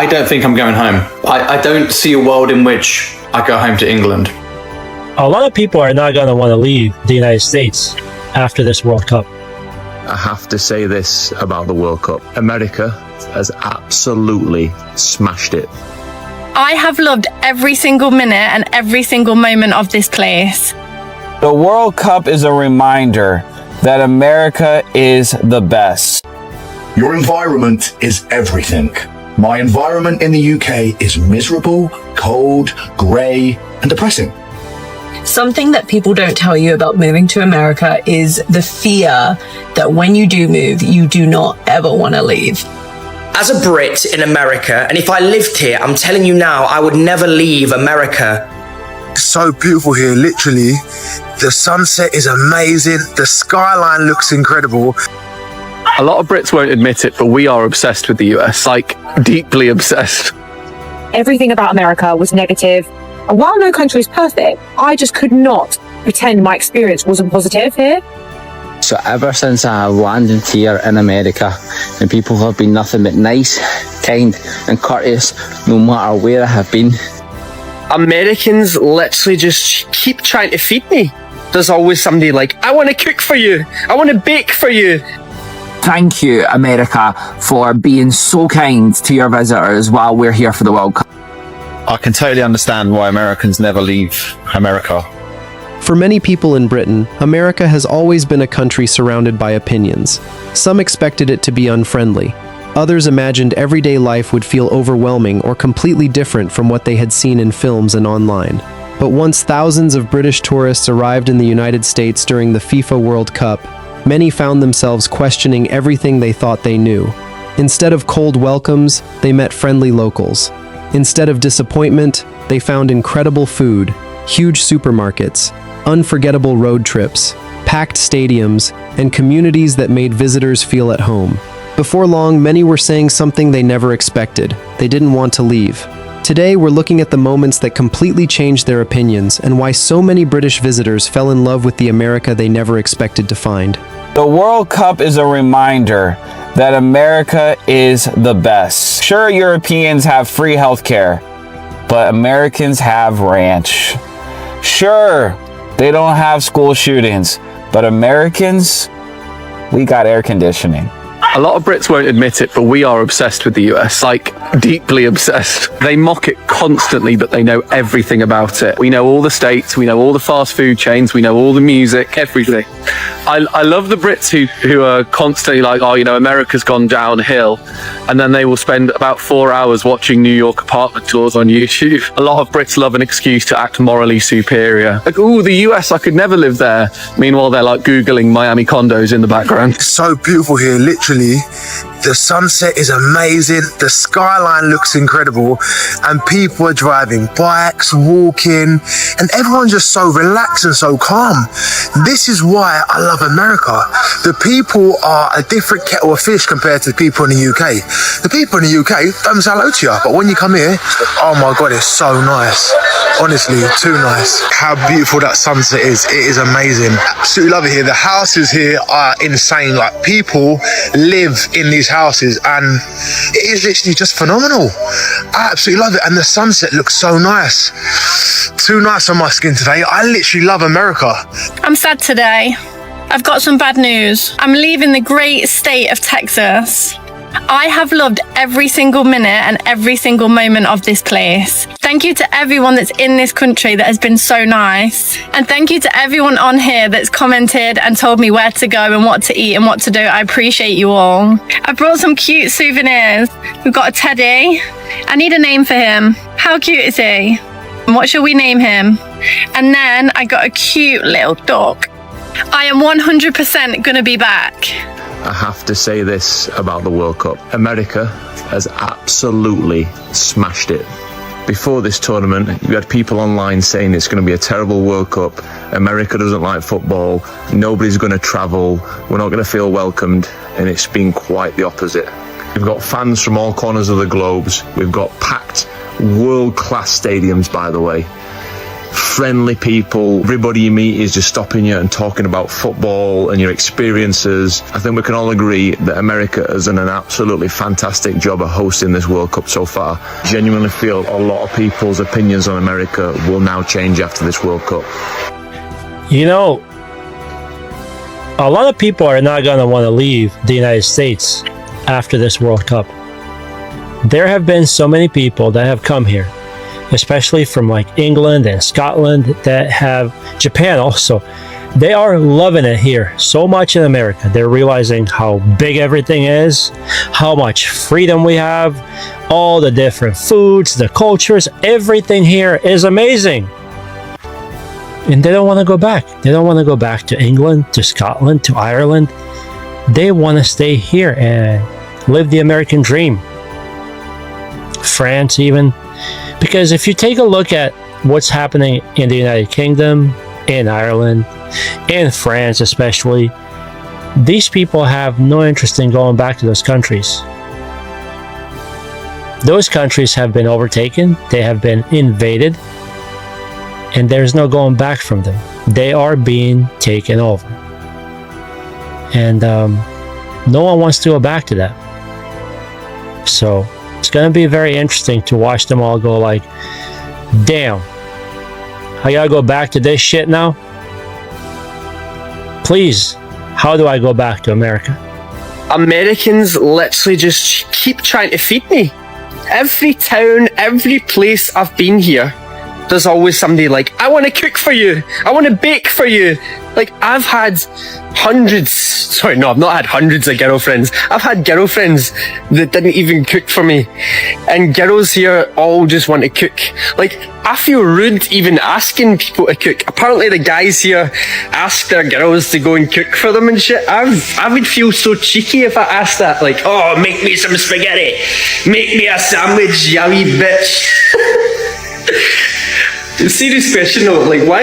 I don't think I'm going home. I don't see a world in which I go home to England. A lot of people are not going to want to leave the United States after this World Cup. I have to say this about the World Cup. America has absolutely smashed it. I have loved every single minute and every single moment of this place. The World Cup is a reminder that America is the best. Your environment is everything. My environment in the UK is miserable, cold, grey, and depressing. Something that people don't tell you about moving to America is the fear that when you do move, you do not ever want to leave. As a Brit in America, and if I lived here, I'm telling you now, I would never leave America. It's so beautiful here, literally. The sunset is amazing. The skyline looks incredible. A lot of Brits won't admit it, but we are obsessed with the US, like deeply obsessed. Everything about America was negative. And while no country is perfect, I just could not pretend my experience wasn't positive here. So ever since I have landed here in America, and people have been nothing but nice, kind and courteous, no matter where I have been. Americans literally just keep trying to feed me. There's always somebody like, I want to cook for you. I want to bake for you. Thank you, America, for being so kind to your visitors while we're here for the World Cup. I can totally understand why Americans never leave America. For many people in Britain, America has always been a country surrounded by opinions. Some expected it to be unfriendly. Others imagined everyday life would feel overwhelming or completely different from what they had seen in films and online. But once thousands of British tourists arrived in the United States during the FIFA World Cup, many found themselves questioning everything they thought they knew. Instead of cold welcomes, they met friendly locals. Instead of disappointment, they found incredible food, huge supermarkets, unforgettable road trips, packed stadiums, and communities that made visitors feel at home. Before long, many were saying something they never expected. They didn't want to leave. Today, we're looking at the moments that completely changed their opinions and why so many British visitors fell in love with the America they never expected to find. The World Cup is a reminder that America is the best. Sure, Europeans have free healthcare, but Americans have ranch. Sure, they don't have school shootings, but Americans, we got air conditioning. A lot of Brits won't admit it, but we are obsessed with the US, like deeply obsessed. They mock it constantly, but they know everything about it. We know all the states, we know all the fast food chains, we know all the music, everything. I love the Brits who are constantly like, oh, you know, America's gone downhill. And then they will spend about 4 hours watching New York apartment tours on YouTube. A lot of Brits love an excuse to act morally superior. Like, ooh, the US, I could never live there. Meanwhile, they're like Googling Miami condos in the background. It's so beautiful here, literally. The sunset is amazing. The skyline looks incredible. And people are driving bikes, walking, and everyone's just so relaxed and so calm. This is why I love America. The people are a different kettle of fish compared to the people in the UK. The people in the UK don't say hello to you, but when you come here, oh my God, it's so nice. Honestly, too nice. How beautiful that sunset is. It is amazing. Absolutely love it here. The houses here are insane. Like, people live in these houses and it is literally just phenomenal. I absolutely love it. And the sunset looks so nice. Too nice on my skin today. I literally love America. I'm sad today. I've got some bad news. I'm leaving the great state of Texas. I have loved every single minute and every single moment of this place. Thank you to everyone that's in this country that has been so nice. And thank you to everyone on here that's commented and told me where to go and what to eat and what to do. I appreciate you all. I brought some cute souvenirs. We've got a teddy. I need a name for him. How cute is he? And what shall we name him? And then I got a cute little dog. I am 100% gonna be back. I have to say this about the World Cup. America has absolutely smashed it. Before this tournament, you had people online saying it's going to be a terrible World Cup. America doesn't like football. Nobody's going to travel. We're not going to feel welcomed. And it's been quite the opposite. We've got fans from all corners of the globes. We've got packed world-class stadiums, by the way. friendly people. Everybody you meet is just stopping you and talking about football and your experiences. I think we can all agree that America has done an absolutely fantastic job of hosting this World Cup so far. Genuinely feel a lot of people's opinions on America will now change after this World Cup. You know, a lot of people are not going to want to leave the United States after this World Cup. There have been so many people that have come here, especially from like England and Scotland, that have Japan also. They are loving it here so much in America. They're realizing how big everything is, how much freedom we have, all the different foods, the cultures, everything here is amazing. And they don't want to go back. They don't want to go back to England, to Scotland, to Ireland. They want to stay here and live the American dream. France even. Because if you take a look at what's happening in the United Kingdom, in Ireland, in France especially, these people have no interest in going back to those countries. Those countries have been overtaken, they have been invaded, and there's no going back from them. They are being taken over. And no one wants to go back to that. So it's going to be very interesting to watch them all go like, damn, I gotta go back to this shit now? Please, how do I go back to America? Americans literally just keep trying to feed me. Every town, every place I've been here, there's always somebody like, I want to cook for you. I want to bake for you. Like, I've had I've not had hundreds of girlfriends. I've had girlfriends that didn't even cook for me. And girls here all just want to cook. Like, I feel rude even asking people to cook. Apparently the guys here ask their girls to go and cook for them and shit. I would feel so cheeky if I asked that. Like, oh, make me some spaghetti. Make me a sandwich, you wee bitch. Serious question though, like why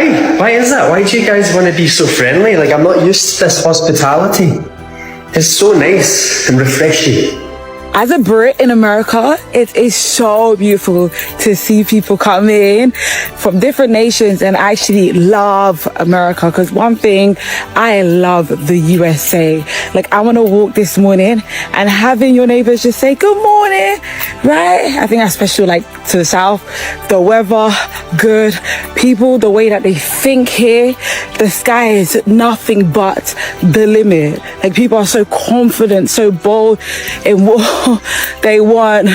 is that? Why do you guys want to be so friendly? Like, I'm not used to this hospitality. It's so nice and refreshing. As a Brit in America, it is so beautiful to see people come in from different nations and actually love America. Because one thing, I love the USA. Like, I want to walk this morning and having your neighbors just say, good morning, right? I think that's special, like, to the South. The weather, good. People, the way that they think here, the sky is nothing but the limit. Like, people are so confident, so bold in what they want.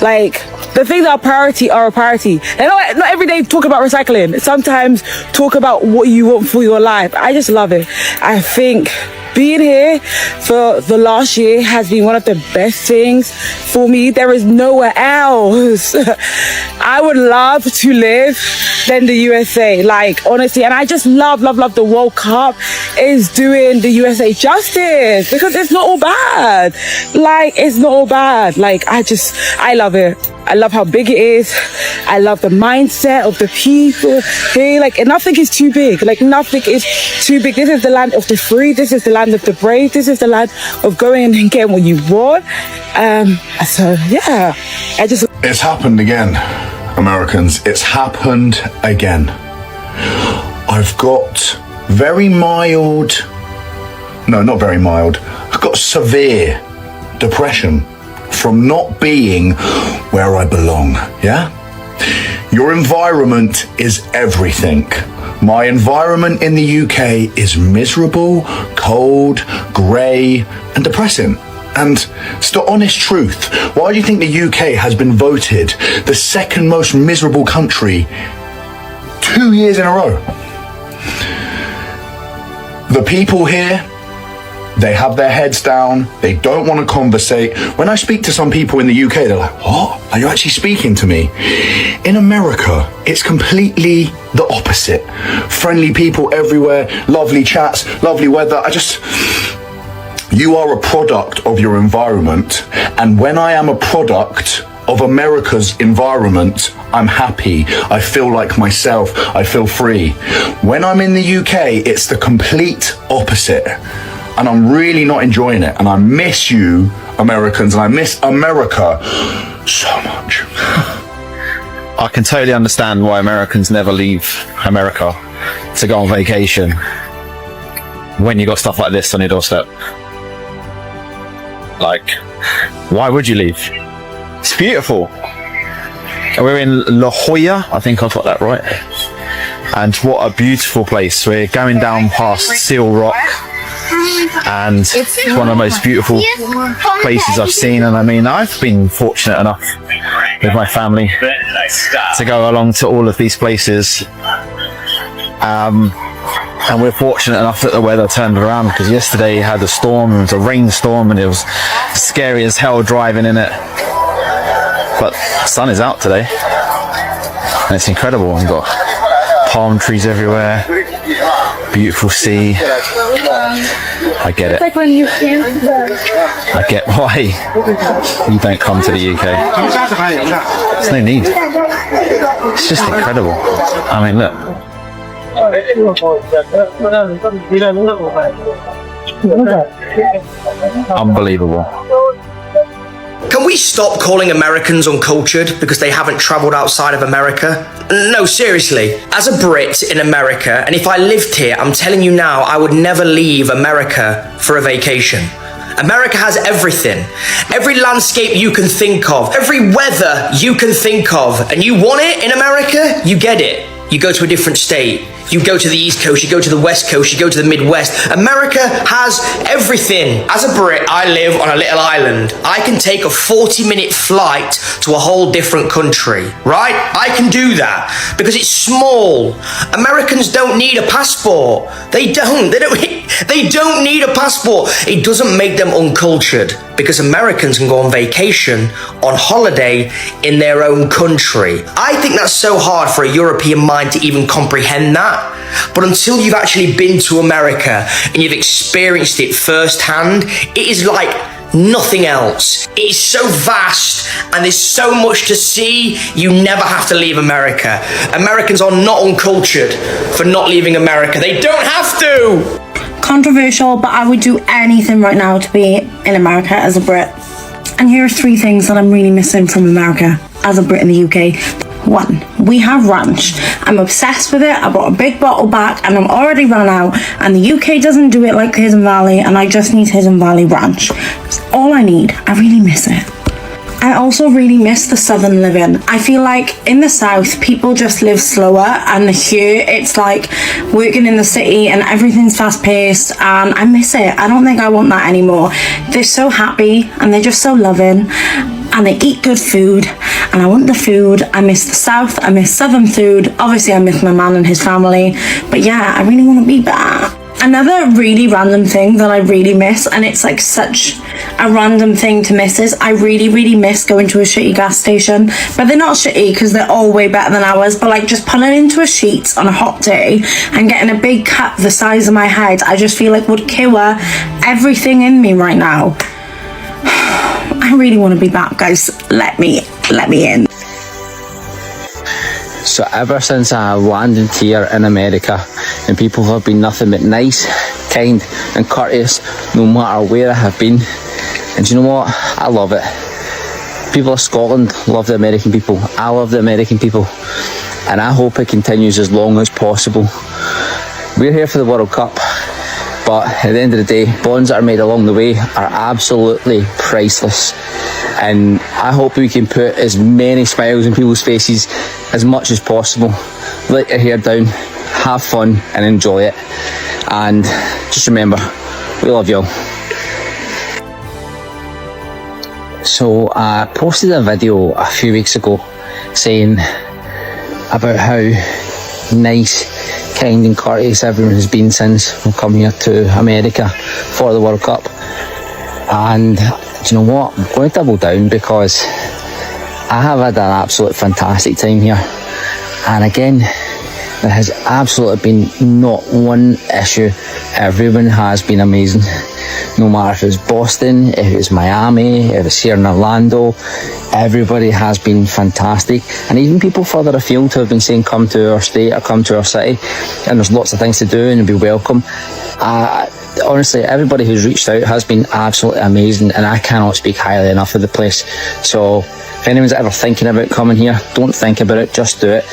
Like, the things that are a priority. They not every day talk about recycling. Sometimes talk about what you want for your life. I just love it. I think being here for the last year has been one of the best things for me. There is nowhere else I would love to live than the USA. Like, honestly, and I just love the World Cup is doing the USA justice, because it's not all bad. Like, it's not all bad. Like, I love it. I love how big it is. I love the mindset of the people here. Like, nothing is too big. Like, nothing is too big. This is the land of the free. This is the land of the brave. This is the land of going and getting what you want. So yeah, It's happened again, Americans. It's happened again. I've got I've got severe depression from not being where I belong, yeah? Your environment is everything. My environment in the UK is miserable, cold, grey, and depressing. And it's the honest truth. Why do you think the UK has been voted the second most miserable country 2 years in a row? The people here, they have their heads down. They don't want to conversate. When I speak to some people in the UK, they're like, what? Are you actually speaking to me? In America, it's completely the opposite. Friendly people everywhere, lovely chats, lovely weather. You are a product of your environment. And when I am a product of America's environment, I'm happy. I feel like myself. I feel free. When I'm in the UK, it's the complete opposite. And I'm really not enjoying it. And I miss you, Americans, and I miss America so much. I can totally understand why Americans never leave America to go on vacation when you got stuff like this on your doorstep. Like, why would you leave? It's beautiful. We're in La Jolla, I think I've got that right. And what a beautiful place. We're going down past Seal Rock, and it's one of the most beautiful places I've seen. And I mean, I've been fortunate enough with my family to go along to all of these places. And we're fortunate enough that the weather turned around, because yesterday you had a storm, it was a rainstorm, and it was scary as hell driving in it. But the sun is out today, and it's incredible. We've got palm trees everywhere, beautiful sea. I get it. I get why you don't come to the UK. There's no need. It's just incredible. I mean, look. Unbelievable. Can we stop calling Americans uncultured because they haven't travelled outside of America? No, seriously. As a Brit in America, and if I lived here, I'm telling you now, I would never leave America for a vacation. America has everything. Every landscape you can think of, every weather you can think of, and you want it in America, you get it. You go to a different state. You go to the East Coast, you go to the West Coast, you go to the Midwest. America has everything. As a Brit, I live on a little island. I can take a 40-minute flight to a whole different country, right? I can do that because it's small. Americans don't need a passport. They don't need a passport. It doesn't make them uncultured because Americans can go on vacation, on holiday in their own country. I think that's so hard for a European mind to even comprehend that. But until you've actually been to America and you've experienced it firsthand, it is like nothing else. It is so vast and there's so much to see, you never have to leave America. Americans are not uncultured for not leaving America. They don't have to. Controversial, but I would do anything right now to be in America as a Brit. And here are 3 things that I'm really missing from America as a Brit in the UK. 1, we have ranch. I'm obsessed with it. I bought a big bottle back and I'm already run out, and the UK doesn't do it like Hidden Valley, and I just need Hidden Valley ranch. That's all I need. I really miss it. I also really miss the southern living. I feel like in the south, people just live slower, and here it's like working in the city and everything's fast paced, and I miss it. I don't think I want that anymore. They're so happy and they're just so loving, and they eat good food, and I want the food. I miss the south. I miss southern food. Obviously I miss my man and his family, but yeah, I really want to be back. Another really random thing that I really miss, and it's like such a random thing to miss, is I really miss going to a shitty gas station. But they're not shitty because they're all way better than ours, but like just pulling into a Sheets on a hot day and getting a big cut the size of my head, I just feel like would kill everything in me right now. I really want to be back, guys. Let me in. So ever since I landed here in America, and people have been nothing but nice, kind and courteous no matter where I have been. And do you know what? I love it. People of Scotland love the American people. I love the American people. And I hope it continues as long as possible. We're here for the World Cup, but at the end of the day, bonds that are made along the way are absolutely priceless. And I hope we can put as many smiles on people's faces as much as possible. Let your hair down, have fun and enjoy it. And just remember, we love y'all. So I posted a video a few weeks ago saying about how nice, kind and courteous everyone has been since we've come here to America for the World Cup. And do you know what? I'm going to double down because I have had an absolute fantastic time here. And again, there has absolutely been not one issue. Everyone has been amazing. No matter if it's Boston, if it's Miami, if it's here in Orlando, everybody has been fantastic. And even people further afield who have been saying come to our state or come to our city, and there's lots of things to do and be welcome. honestly, everybody who's reached out has been absolutely amazing, and I cannot speak highly enough of the place. So if anyone's ever thinking about coming here, don't think about it, just do it.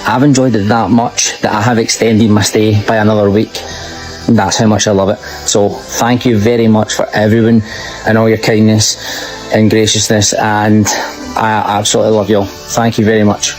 I've enjoyed it that much that I have extended my stay by another week. That's how much I love it. So thank you very much for everyone and all your kindness and graciousness, and I absolutely love you all. Thank you very much.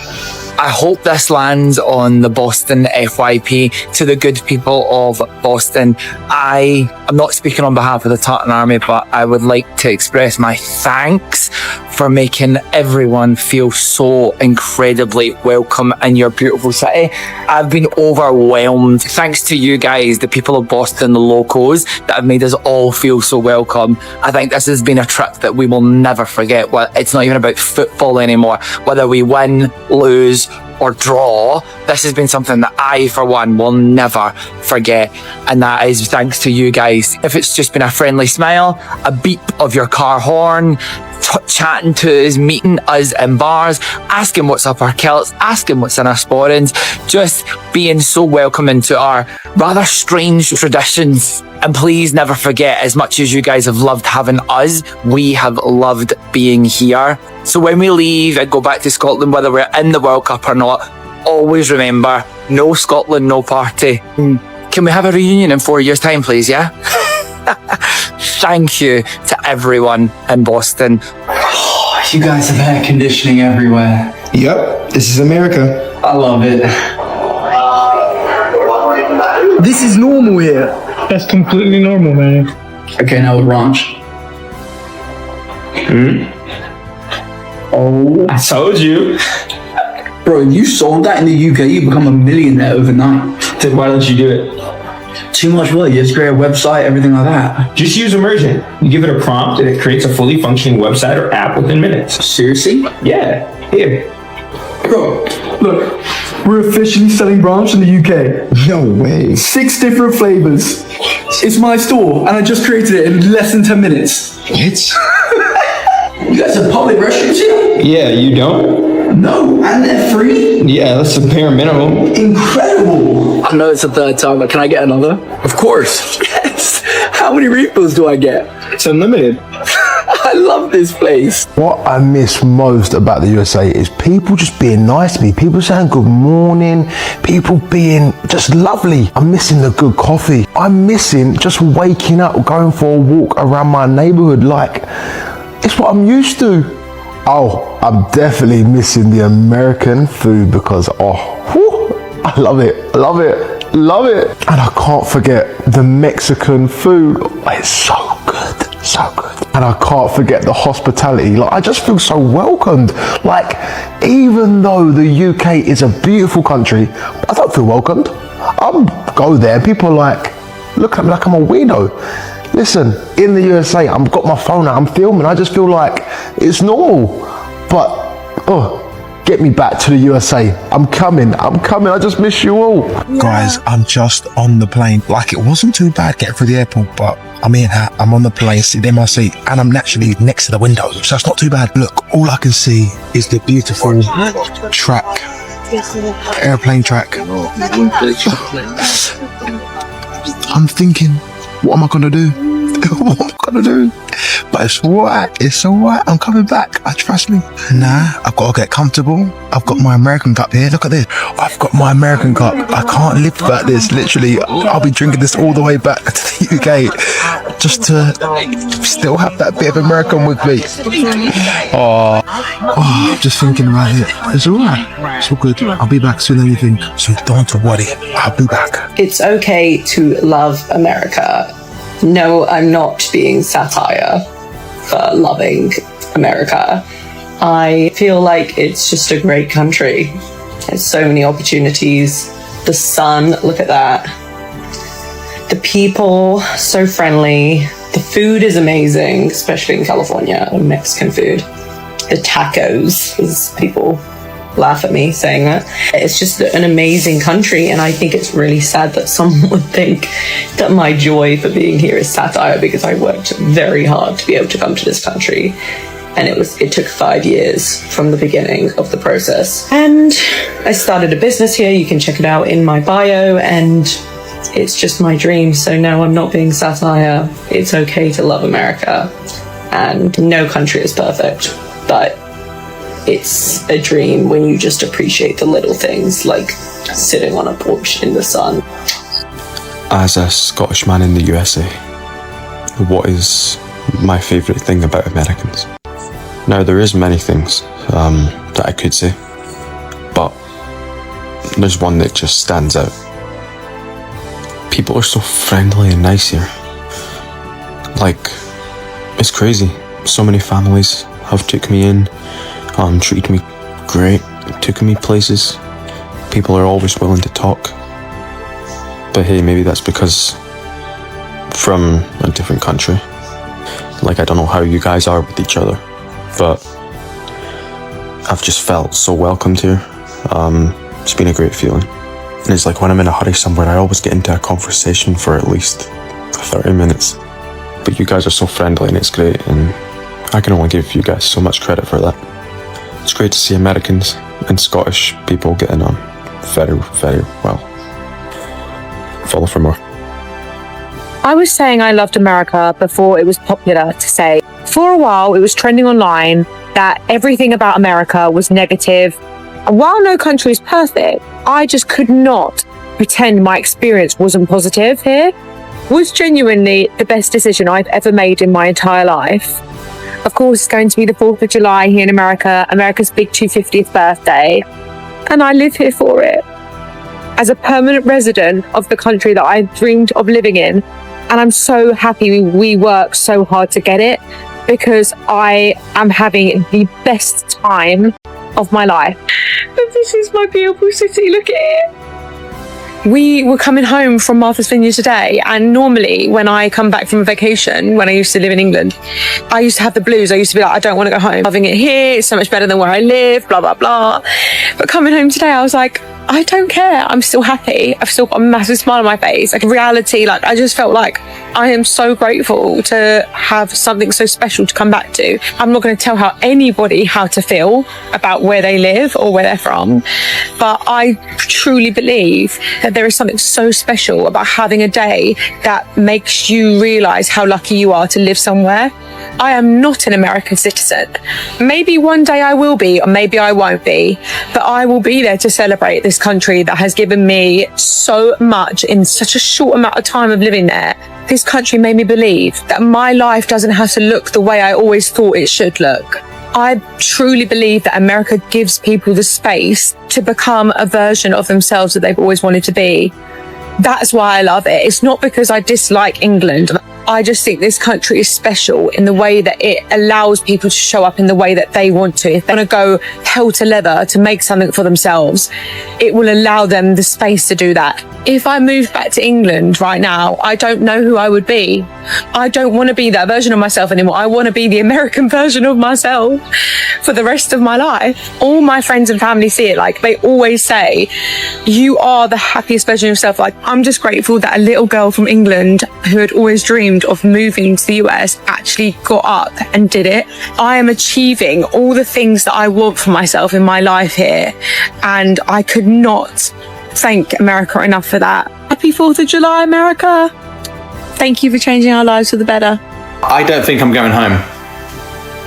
I hope this lands on the Boston FYP. To the good people of Boston, I'm not speaking on behalf of the Tartan Army, but I would like to express my thanks for making everyone feel so incredibly welcome in your beautiful city. I've been overwhelmed. Thanks to you guys, the people of Boston, the locals, that have made us all feel so welcome. I think this has been a trip that we will never forget. Well, it's not even about football anymore. Whether we win, lose, or draw, this has been something that I, for one, will never forget, and that is thanks to you guys. If it's just been a friendly smile, a beep of your car horn, chatting to us, meeting us in bars, asking what's up our kilts, asking what's in our sporrings, just being so welcoming to our rather strange traditions. And please never forget, as much as you guys have loved having us, we have loved being here. So when we leave and go back to Scotland, whether we're in the World Cup or not, always remember, no Scotland, no party. Can we have a reunion in 4 years' time, please, yeah? Thank you to everyone in Boston. Oh, you guys have air conditioning everywhere. Yep, this is America. I love it. This is normal here. That's completely normal, man. Okay, now the ranch. Oh, I told you. Bro, if you sold that in the UK, you become a millionaire overnight. Then why don't you do it? Too much work. You just create a website, everything like that. Just use Immersion. You give it a prompt and it creates a fully functioning website or app within minutes. Seriously? Yeah. Here. Bro, look, we're officially selling branch in the UK. No way. 6 different flavors. It's my store, and I just created it in less than 10 minutes. What? You guys have public restrooms here? Yeah, you don't? No, and they're free? Yeah, that's the bare minimum. Incredible. I know it's the third time, but can I get another? Of course. Yes. How many refills do I get? It's unlimited. I love this place. What I miss most about the USA is people just being nice to me, people saying good morning, people being just lovely. I'm missing the good coffee. I'm missing just waking up, going for a walk around my neighborhood. Like, it's what I'm used to. Oh, I'm definitely missing the American food because, I love it, love it, love it. And I can't forget the Mexican food. It's so good, so good. And I can't forget the hospitality. Like, I just feel so welcomed. Like, even though the UK is a beautiful country, I don't feel welcomed. I'll go there and people are like, look at me like I'm a weirdo. Listen, in the USA, I've got my phone out, I'm filming, I just feel like it's normal. But, get me back to the USA. I'm coming, I just miss you all. Guys, I'm just on the plane. Like, it wasn't too bad getting through the airport, but I'm in here, I'm on the plane, sitting in my seat, and I'm naturally next to the window, so that's not too bad. Look, all I can see is the beautiful track, airplane track. I'm thinking, what am I gonna do? What am I gonna do? But it's alright, I'm coming back, trust me. Nah, I've got to get comfortable. I've got my American cup here, look at this. I've got my American cup. I can't live without this, literally. I'll be drinking this all the way back to the UK, just to still have that bit of American with me. Just thinking about it. It's alright, it's all good. I'll be back soon, anything, so don't worry, I'll be back. It's okay to love America. No, I'm not being satire for loving America. I feel like it's just a great country. There's so many opportunities. The sun, look at that. The people, so friendly. The food is amazing, especially in California, Mexican food. The tacos, as people laugh at me saying that. It's just an amazing country, and I think it's really sad that someone would think that my joy for being here is satire, because I worked very hard to be able to come to this country, and it took 5 years from the beginning of the process. And I started a business here. You can check it out in my bio, and It's just my dream, so no, I'm not being satire. It's okay to love America, and no country is perfect, but it's a dream when you just appreciate the little things, like sitting on a porch in the sun. As a Scottish man in the USA, what is my favourite thing about Americans? Now, there is many things that I could say, but there's one that just stands out. People are so friendly and nice here. Like, it's crazy. So many families have took me in, treated me great, took me places. People are always willing to talk. But hey, maybe that's because from a different country. Like, I don't know how you guys are with each other, but I've just felt so welcomed here. It's been a great feeling. And it's like when I'm in a hurry somewhere, I always get into a conversation for at least 30 minutes. But you guys are so friendly and it's great, and I can only give you guys so much credit for that. It's great to see Americans and Scottish people getting on very, very well. Follow for more. I was saying I loved America before it was popular to say. For a while, it was trending online that everything about America was negative. And while no country is perfect, I just could not pretend my experience wasn't positive here. It was genuinely the best decision I've ever made in my entire life. Of course, it's going to be the 4th of July here in America, America's big 250th birthday, and I live here for it. As a permanent resident of the country that I dreamed of living in, and I'm so happy we worked so hard to get it, because I am having the best time of my life. And this is my beautiful city, look at it. We were coming home from Martha's Vineyard today, and normally when I come back from a vacation, when I used to live in England, I used to have the blues. I used to be like, I don't want to go home. Loving it here, it's so much better than where I live, blah, blah, blah. But coming home today, I was like, I don't care. I'm still happy. I've still got a massive smile on my face. Like, reality, like, I just felt like I am so grateful to have something so special to come back to. I'm not going to tell anybody how to feel about where they live or where they're from, but I truly believe that there is something so special about having a day that makes you realise how lucky you are to live somewhere. I am not an American citizen. Maybe one day I will be, or maybe I won't be, but I will be there to celebrate this country that has given me so much in such a short amount of time of living there. This country made me believe that my life doesn't have to look the way I always thought it should look. I truly believe that America gives people the space to become a version of themselves that they've always wanted to be. That's why I love it. It's not because I dislike England. I just think this country is special in the way that it allows people to show up in the way that they want to. If they want to go hell to leather to make something for themselves, it will allow them the space to do that. If I moved back to England right now, I don't know who I would be. I don't want to be that version of myself anymore. I want to be the American version of myself for the rest of my life. All my friends and family see it. Like, they always say, you are the happiest version of yourself. Like, I'm just grateful that a little girl from England who had always dreamed of moving to the US actually got up and did it. I am achieving all the things that I want for myself in my life here, and I could not thank America enough for that. Happy 4th of July, America. Thank you for changing our lives for the better. I don't think I'm going home.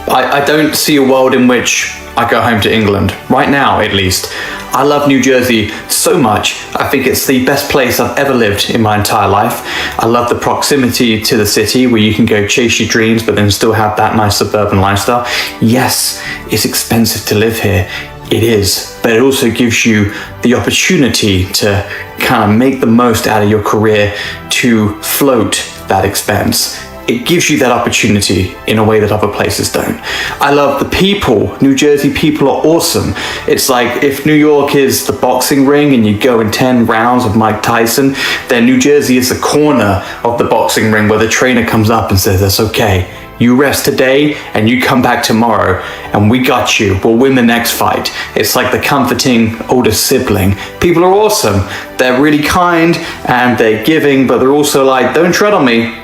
I don't see a world in which I go home to England. Right now, at least. I love New Jersey so much. I think it's the best place I've ever lived in my entire life. I love the proximity to the city where you can go chase your dreams but then still have that nice suburban lifestyle. Yes, it's expensive to live here. It is, but it also gives you the opportunity to kind of make the most out of your career to float that expense. It gives you that opportunity in a way that other places don't. I love the people. New Jersey people are awesome. It's like if New York is the boxing ring and you go in 10 rounds of Mike Tyson, then New Jersey is the corner of the boxing ring where the trainer comes up and says, that's okay. You rest today and you come back tomorrow and we got you. We'll win the next fight. It's like the comforting older sibling. People are awesome. They're really kind and they're giving, but they're also like, don't tread on me.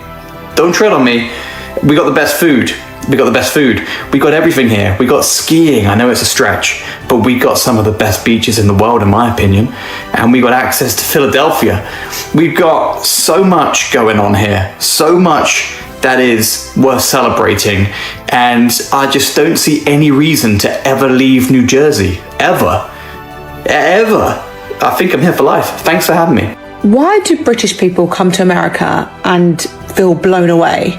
Don't tread on me. We got the best food. We got the best food. We got everything here. We got skiing. I know it's a stretch, but we got some of the best beaches in the world, in my opinion. And we got access to Philadelphia. We've got so much going on here. So much that is worth celebrating. And I just don't see any reason to ever leave New Jersey. Ever. Ever. I think I'm here for life. Thanks for having me. Why do British people come to America and feel blown away?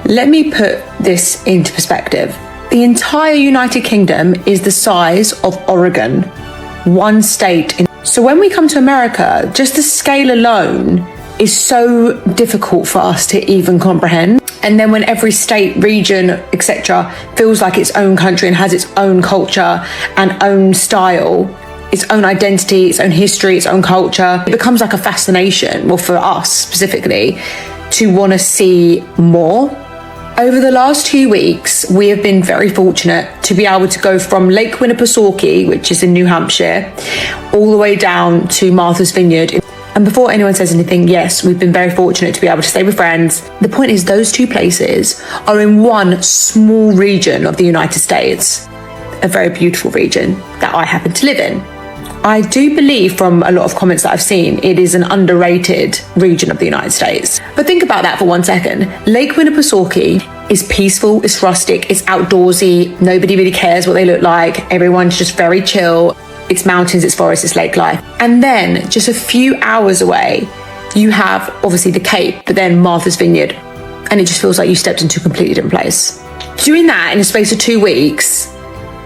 Let me put this into perspective. The entire United Kingdom is the size of Oregon, one state. So when we come to America, just the scale alone is so difficult for us to even comprehend. And then when every state, region, etc. feels like its own country and has its own culture and own style, its own identity, its own history, its own culture, it becomes like a fascination, well, for us specifically, to want to see more. Over the last 2 weeks, we have been very fortunate to be able to go from Lake Winnipesaukee, which is in New Hampshire, all the way down to Martha's Vineyard. And before anyone says anything, yes, we've been very fortunate to be able to stay with friends. The point is, those two places are in one small region of the United States, a very beautiful region that I happen to live in. I do believe from a lot of comments that I've seen, it is an underrated region of the United States. But think about that for 1 second. Lake Winnipesaukee is peaceful, it's rustic, it's outdoorsy, nobody really cares what they look like, everyone's just very chill. It's mountains, it's forests, it's lake life. And then just a few hours away, you have obviously the Cape, but then Martha's Vineyard. And it just feels like you stepped into a completely different place. Doing that in a space of 2 weeks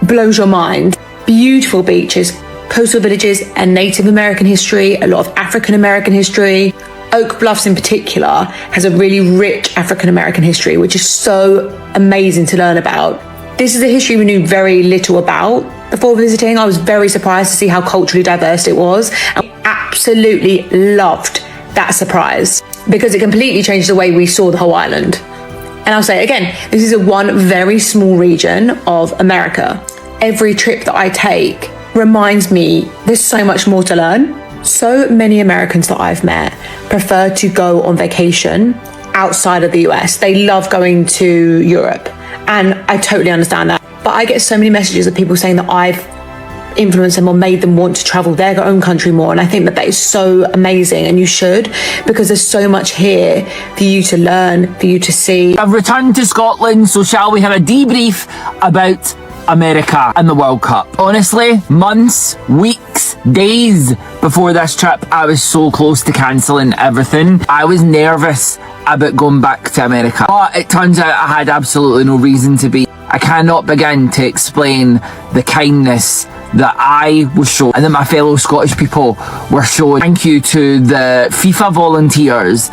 blows your mind. Beautiful beaches, coastal villages and Native American history, a lot of African American history. Oak Bluffs in particular has a really rich African American history, which is so amazing to learn about. This is a history we knew very little about before visiting. I was very surprised to see how culturally diverse it was. I absolutely loved that surprise because it completely changed the way we saw the whole island. And I'll say again, this is a one very small region of America. Every trip that I take reminds me there's so much more to learn. So many Americans that I've met prefer to go on vacation outside of the US. They love going to Europe, and I totally understand that. But I get so many messages of people saying that I've influenced them or made them want to travel their own country more, and I think that that is so amazing, and you should, because there's so much here for you to learn, for you to see. I've returned to Scotland, so shall we have a debrief about America and the World Cup? Honestly, months, weeks, days before this trip, I was so close to cancelling everything. I was nervous about going back to America, but it turns out I had absolutely no reason to be. I cannot begin to explain the kindness that I was shown and that my fellow Scottish people were shown. Thank you to the FIFA volunteers.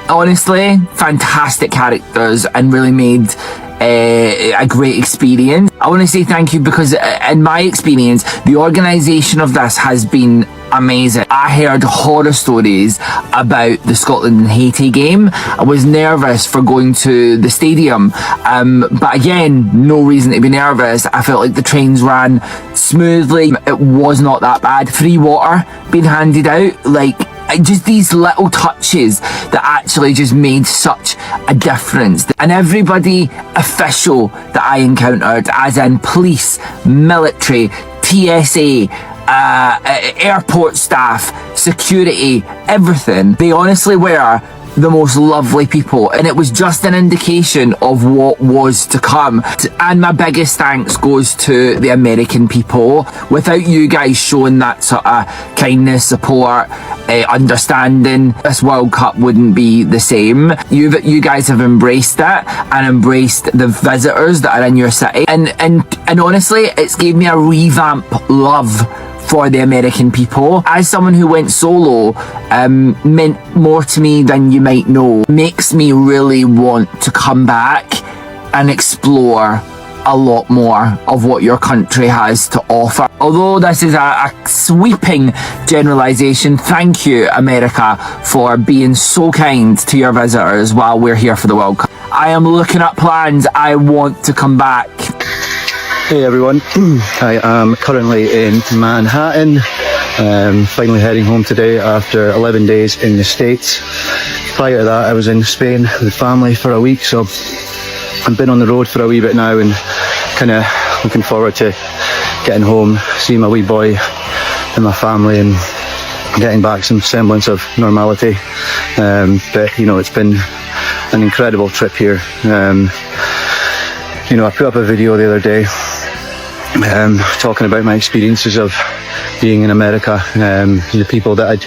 Honestly, fantastic characters and really made a great experience. I want to say thank you because in my experience, the organisation of this has been amazing. I heard horror stories about the Scotland and Haiti game. I was nervous for going to the stadium, but again, no reason to be nervous. I felt like the trains ran smoothly. It was not that bad. Free water being handed out, like just these little touches that actually just made such a difference. And everybody official that I encountered, as in police, military, TSA, airport staff, security, everything, they honestly were the most lovely people, and it was just an indication of what was to come. And my biggest thanks goes to the American people. Without you guys showing that sort of kindness, support, understanding, this World Cup wouldn't be the same. You guys have embraced it and embraced the visitors that are in your city, and honestly, it's gave me a revamp love for the American people. As someone who went solo, meant more to me than you might know. Makes me really want to come back and explore a lot more of what your country has to offer. Although this is a sweeping generalisation, thank you, America, for being so kind to your visitors while we're here for the World Cup. I am looking at plans. I want to come back. Hey everyone, I am currently in Manhattan, finally heading home today after 11 days in the States. prior to that, I was in Spain with family for a week, so I've been on the road for a wee bit now and kind of looking forward to getting home, seeing my wee boy and my family and getting back some semblance of normality. But, you know, it's been an incredible trip here. You know, I put up a video the other day talking about my experiences of being in America, the people that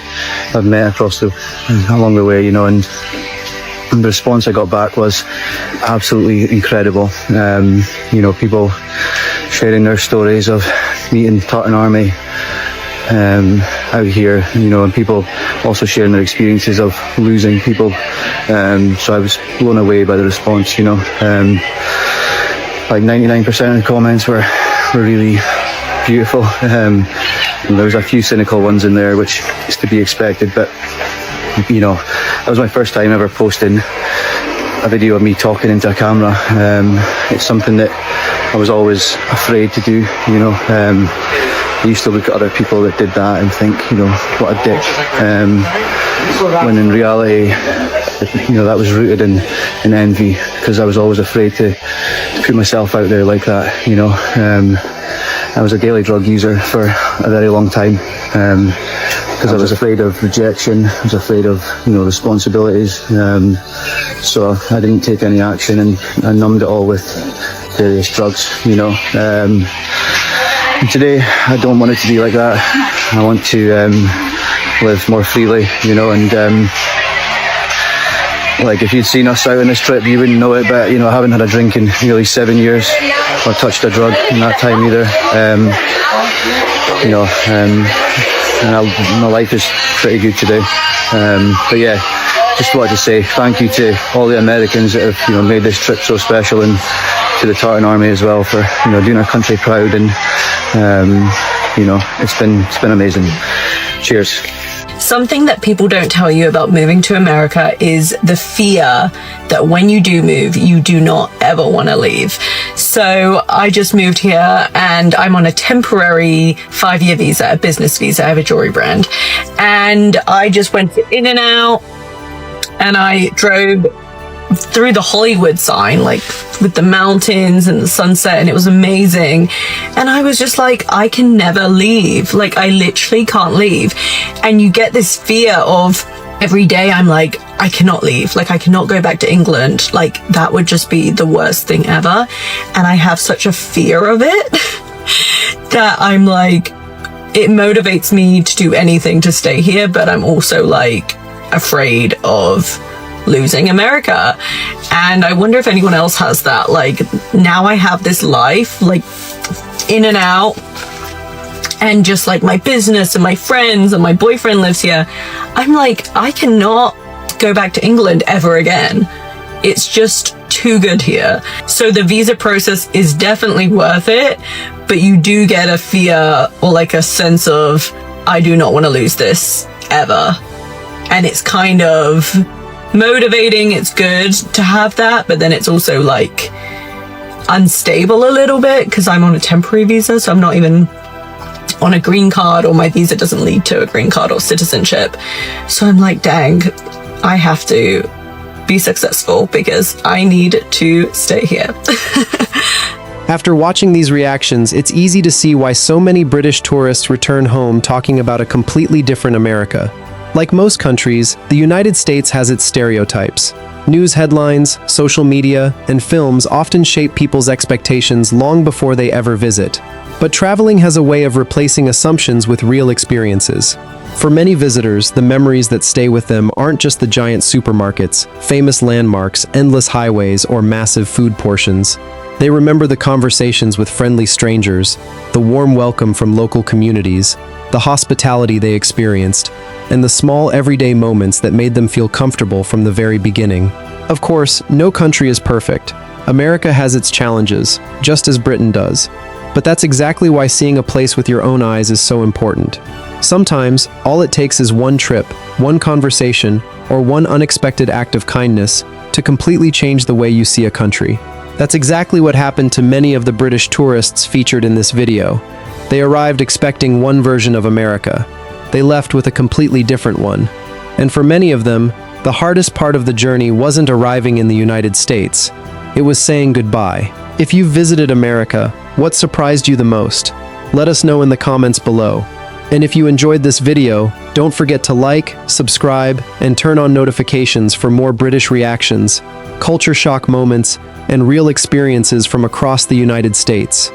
I've met along the way, you know, and the response I got back was absolutely incredible. You know, people sharing their stories of meeting Tartan Army out here, you know, and people also sharing their experiences of losing people. So I was blown away by the response, you know. Like 99% of the comments were really beautiful. And there was a few cynical ones in there, which is to be expected, but you know, that was my first time ever posting a video of me talking into a camera. It's something that I was always afraid to do, you know. I used to look at other people that did that and think, you know, what a dick. When in reality, you know, that was rooted in envy, because I was always afraid to put myself out there like that, you know. I was a daily drug user for a very long time, because I was afraid of rejection, I was afraid of, you know, responsibilities. So I didn't take any action, and I numbed it all with various drugs, you know. And today, I don't want it to be like that. I want to live more freely, you know, and like if you'd seen us out on this trip, you wouldn't know it, but, you know, I haven't had a drink in nearly 7 years, or touched a drug in that time either. You know, and my life is pretty good today. But yeah, just wanted to say thank you to all the Americans that have, you know, made this trip so special, and to the Tartan Army as well for, you know, doing our country proud. And you know, it's been amazing. Cheers. Something that people don't tell you about moving to America is the fear that when you do move, you do not ever want to leave. So I just moved here and I'm on a temporary 5-year visa, a business visa. I have a jewelry brand. And I just went to In-N-Out and I drove through the Hollywood sign, like with the mountains and the sunset, and it was amazing. And I was just like, I can never leave. Like, I literally can't leave. And you get this fear of every day I'm like, I cannot leave. Like, I cannot go back to England. Like, that would just be the worst thing ever. And I have such a fear of it that I'm like, it motivates me to do anything to stay here, but I'm also like afraid of losing America. And I wonder if anyone else has that. Like, now I have this life, like In-N-Out, and just like my business and my friends and my boyfriend lives here. I'm like, I cannot go back to England ever again. It's just too good here. So the visa process is definitely worth it, but you do get a fear, or like a sense of, I do not want to lose this ever. And it's kind of motivating. It's good to have that, but then it's also like unstable a little bit, because I'm on a temporary visa, so I'm not even on a green card, or my visa doesn't lead to a green card or citizenship. So I'm like, dang, I have to be successful because I need to stay here. After watching these reactions, it's easy to see why so many British tourists return home talking about a completely different America. Like most countries, the United States has its stereotypes. News headlines, social media, and films often shape people's expectations long before they ever visit. But traveling has a way of replacing assumptions with real experiences. For many visitors, the memories that stay with them aren't just the giant supermarkets, famous landmarks, endless highways, or massive food portions. They remember the conversations with friendly strangers, the warm welcome from local communities, the hospitality they experienced, and the small everyday moments that made them feel comfortable from the very beginning. Of course, no country is perfect. America has its challenges, just as Britain does. But that's exactly why seeing a place with your own eyes is so important. Sometimes, all it takes is one trip, one conversation, or one unexpected act of kindness to completely change the way you see a country. That's exactly what happened to many of the British tourists featured in this video. They arrived expecting one version of America. They left with a completely different one. And for many of them, The hardest part of the journey wasn't arriving in the United States. It was saying goodbye. If you've visited America, what surprised you the most? Let us know in the comments below. And if you enjoyed this video, don't forget to like, subscribe, and turn on notifications for more British reactions, culture shock moments, and real experiences from across the United States.